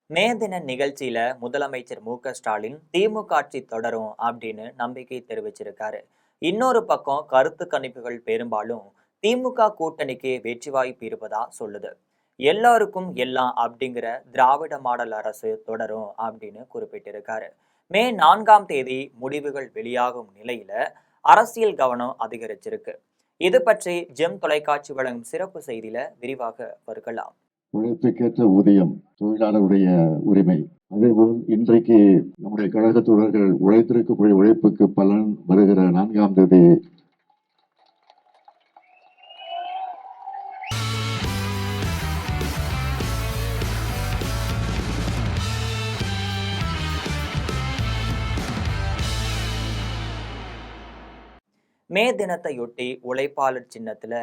மே தின நிகழ்ச்சியில முதலமைச்சர் மு.க. ஸ்டாலின் திமுக ஆட்சி தொடரும் அப்படின்னு நம்பிக்கை தெரிவிச்சிருக்காரு. இன்னொரு பக்கம் கருத்து கணிப்புகள் பெரும்பாலும் திமுக கூட்டணிக்கு வெற்றி வாய்ப்பு இருப்பதா சொல்லுது. எல்லாருக்கும் எல்லாம் அப்படிங்கிற திராவிட மாடல் அரசு தொடரும் அப்படின்னு குறிப்பிட்டிருக்காரு. மே 4ஆம் தேதி முடிவுகள் வெளியாகும் நிலையில அரசியல் கவனம் அதிகரிச்சிருக்கு. இது பற்றி ஜெம் தொலைக்காட்சி வழங்கும் சிறப்பு செய்தியில விரிவாக பார்க்கலாம். உழைப்புக்கேற்ற ஊதியம் தொழிலாளருடைய உரிமை. அதேபோல் இன்றைக்கு நம்முடைய கழக தோழர்கள் உழைத்திருக்கக்கூடிய உழைப்புக்கு பலன் வருகிற 4ஆம் தேதி மே தினத்தையொட்டி உழைப்பாளர் சின்னத்துல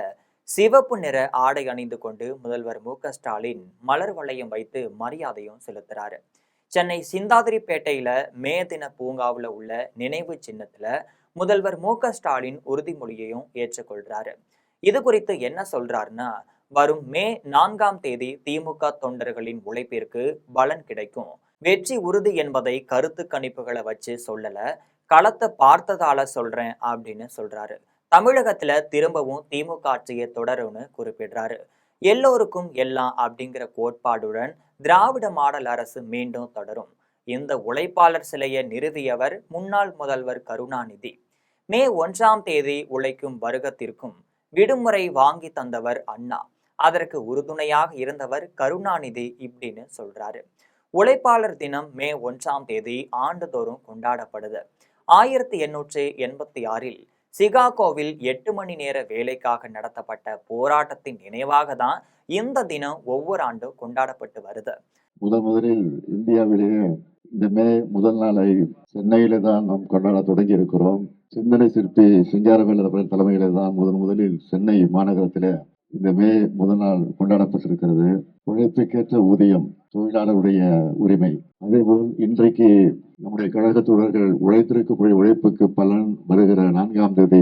சிவப்பு நிற ஆடை அணிந்து கொண்டு முதல்வர் மு.க. ஸ்டாலின் மலர் வளையம் வைத்து மரியாதையும் செலுத்துறாரு. சென்னை சிந்தாதிரிப்பேட்டையில மே தின பூங்காவில் உள்ள நினைவு சின்னத்துல முதல்வர் மு.க. ஸ்டாலின் உறுதிமொழியையும் ஏற்றுக்கொள்றாரு. இது குறித்து என்ன சொல்றாருன்னா, வரும் மே 4ஆம் தேதி திமுக தொண்டர்களின் உழைப்பிற்கு பலன் கிடைக்கும், வெற்றி உறுதி என்பதை கருத்து கணிப்புகளை வச்சு சொல்லல, களத்தை பார்த்ததால சொல்றேன் அப்படின்னு சொல்றாரு. தமிழகத்துல திரும்பவும் திமுக ஆட்சியை தொடரும்னு குறிப்பிடுறாரு. எல்லோருக்கும் எல்லாம் அப்படிங்கிற கோட்பாடுடன் திராவிட மாடல் அரசு மீண்டும் தொடரும். இந்த உழைப்பாளர் சிலையை நிறுவியவர் முன்னாள் முதல்வர் கருணாநிதி. மே 1ஆம் தேதி உழைக்கும் வர்க்கத்திற்கும் விடுமுறை வாங்கி தந்தவர் அண்ணா. அதற்கு உறுதுணையாக இருந்தவர் கருணாநிதி இப்படின்னு சொல்றாரு. உழைப்பாளர் தினம் மே 1ஆம் தேதி ஆண்டுதோறும் கொண்டாடப்படுது. 1886இல் சிகாகோவில் 8 மணி நேர வேலைக்காக நடத்தப்பட்ட போராட்டத்தின் நினைவாக தான் இந்த தினம் ஒவ்வொரு ஆண்டும் கொண்டாடப்பட்டு வருது. முதலில் இந்தியாவிலேயே இந்த மே முதல் நாளை சென்னையில தான் நாம் கொண்டாட தொடங்கி இருக்கிறோம். சிந்தனை சிற்பி சிங்காரவேலர் அவர்கள் தலைமையில தான் முதலில் சென்னை மாநகரத்திலே இந்த மே முதல் நாள் கொண்டாடப்பட்டிருக்கிறது. உழைப்புக்கேற்ற ஊதியம் தொழிலாளருடைய உரிமை. அதேபோல் இன்றைக்கு நம்முடைய கழக தோழர்கள் உழைத்திருக்கக்கூடிய உழைப்புக்கு பலன் வருகிற 4ஆம் தேதி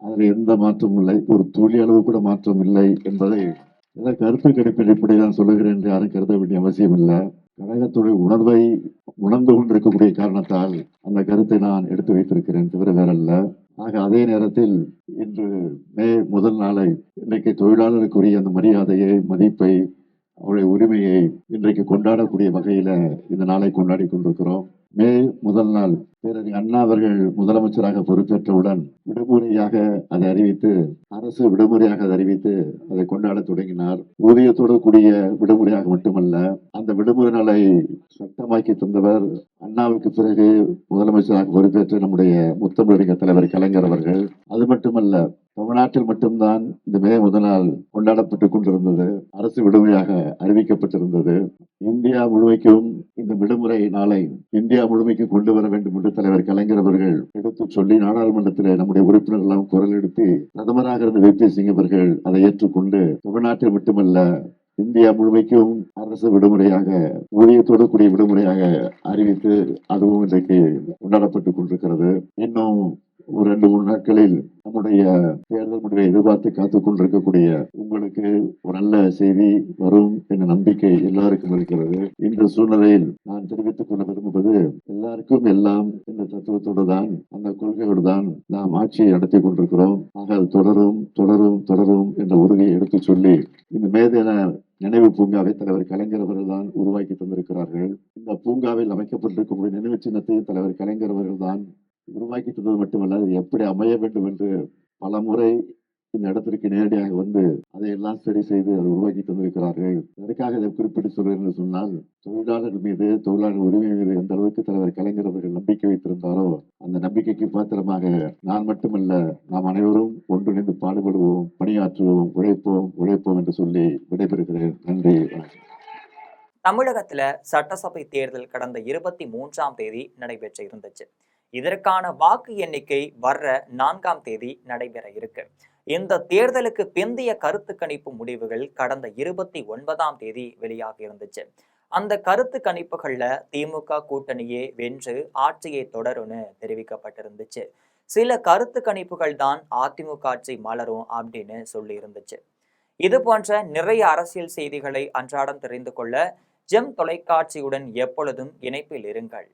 அதில் எந்த மாற்றமும் இல்லை, ஒரு துளி அளவு கூட மாற்றம் இல்லை என்பதை கருத்து கணிப்பின் அடிப்படையில் சொல்லுகிறேன் என்று யாரும் கருத வேண்டிய அவசியம் இல்லை. கழகத்துடைய உணர்வை உணர்ந்து கொண்டிருக்கக்கூடிய காரணத்தால் அந்த கருத்தை நான் எடுத்து வைத்திருக்கிறேன், தவிர வேறல்ல. ஆக அதே நேரத்தில் இன்று மே முதல் நாளை இன்றைக்கு தொழிலாளருக்குரிய அந்த மரியாதையை, மதிப்பை, அவருடைய உரிமையை இன்றைக்கு கொண்டாடக்கூடிய வகையில இந்த நாளை கொண்டாடி கொண்டிருக்கிறோம். மே முதல் நாள் பேரறிஞர் அண்ணா அவர்கள் முதலமைச்சராக பொறுப்பேற்றவுடன் விடுமுறையாக அதை அறிவித்து, அரசு விடுமுறையாக அதை அறிவித்து அதை கொண்டாட தொடங்கினார். ஊதியத்தோடு கூடிய விடுமுறையாக மட்டுமல்ல, அந்த விடுமுறை நாளை சட்டமாக்கி தந்தவர் அண்ணாவுக்கு பிறகு முதலமைச்சராக பொறுப்பேற்ற நம்முடைய முத்தமிழறிஞர் தலைவர் கலைஞர் அவர்கள். அது மட்டுமல்ல, தமிழ்நாட்டில் மட்டும்தான் இந்த மே முதல் நாள் கொண்டாடப்பட்டுக் கொண்டிருந்தது, அரசு விடுமுறையாக அறிவிக்கப்பட்டிருந்தது. இந்தியா முழுமைக்கும் இந்த விடுமுறை நாளை இந்தியா முழுமைக்கும் கொண்டு வர வேண்டும் என்று தலைவர் கலைஞர் அவர்கள் எடுத்து சொல்லி நாடாளுமன்றத்தில் நம்முடைய உறுப்பினர்கள் எல்லாம் குரல் எழுப்பி பிரதமராக இருந்த வி.பி. சிங் அவர்கள் அதை ஏற்றுக்கொண்டு தமிழ்நாட்டில் மட்டுமல்ல இந்தியா முழுமைக்கும் அரசு விடுமுறையாக, ஊதியத்தோடு கூடிய விடுமுறையாக அறிவித்து அதுவும் இன்றைக்கு கொண்டாடப்பட்டுக் கொண்டிருக்கிறது. இன்னும் ஒரு 2-3 நாட்களில் நம்முடைய தேர்தல் முடிவை எதிர்பார்த்து காத்துக் கொண்டிருக்கக்கூடிய உங்களுக்கு ஒரு நல்ல செய்தி வரும் என்ற நம்பிக்கை எல்லாருக்கும் இருக்கிறது. இந்த சூழ்நிலையில் நான் தெரிவித்துக் கொள்ள விரும்புவது, எல்லாருக்கும் எல்லாம் என்ற தத்துவத்தோடு தான், அந்த கொள்கையோடு தான் நாம் ஆட்சியை நடத்தி கொண்டிருக்கிறோம். ஆக அது தொடரும் தொடரும் தொடரும் என்ற உறுதியை எடுத்து சொல்லி இந்த மேதின நினைவு பூங்காவை தலைவர் கலைஞர் அவர்கள் தான் உருவாக்கி தந்திருக்கிறார்கள். இந்த பூங்காவில் அமைக்கப்பட்டிருக்கக்கூடிய நினைவு சின்னத்தையும் தலைவர் கலைஞர் அவர்கள் தான் உருவாக்கி தந்தது மட்டுமல்ல, அது எப்படி அமைய வேண்டும் என்று பல முறை இந்த இடத்திற்கு நேரடியாக வந்து அதையெல்லாம் சரி செய்து அதை உருவாக்கி தந்திருக்கிறார்கள். இதற்காக இதை குறிப்பிட்டு சொல்கிறேன் என்று சொன்னால், தொழிலாளர்கள் மீது, தொழிலாளர் உரிமை மீது எந்த அளவுக்கு தலைவர் கலைஞர் அவர்கள் நம்பிக்கை வைத்திருந்தாரோ அந்த நம்பிக்கைக்கு பாத்திரமாக நான் மட்டுமல்ல, நாம் அனைவரும் ஒன்றிணைந்து பாடுபடுவோம், பணியாற்றுவோம், உழைப்போம் உழைப்போம் என்று சொல்லி விடைபெறுகிறேன். நன்றி. தமிழகத்துல சட்டசபை தேர்தல் கடந்த 23ஆம் தேதி நடைபெற்று இருந்துச்சு. இதற்கான வாக்கு எண்ணிக்கை வர்ற 4ஆம் தேதி நடைபெற இருக்கு. இந்த தேர்தலுக்கு பிந்தைய கருத்து கணிப்பு முடிவுகள் கடந்த 29ஆம் தேதி வெளியாக இருந்துச்சு. அந்த கருத்து கணிப்புகள்ல திமுக கூட்டணியே வென்று ஆட்சியை தொடரும்னு தெரிவிக்கப்பட்டிருந்துச்சு. சில கருத்து கணிப்புகள் தான் அதிமுக ஆட்சி மலரும் அப்படின்னு சொல்லி இருந்துச்சு. இது போன்ற நிறைய அரசியல் செய்திகளை அன்றாடம் தெரிந்து கொள்ள ஜெம் தொலைக்காட்சியுடன் எப்பொழுதும் இணைப்பில் இருங்கள்.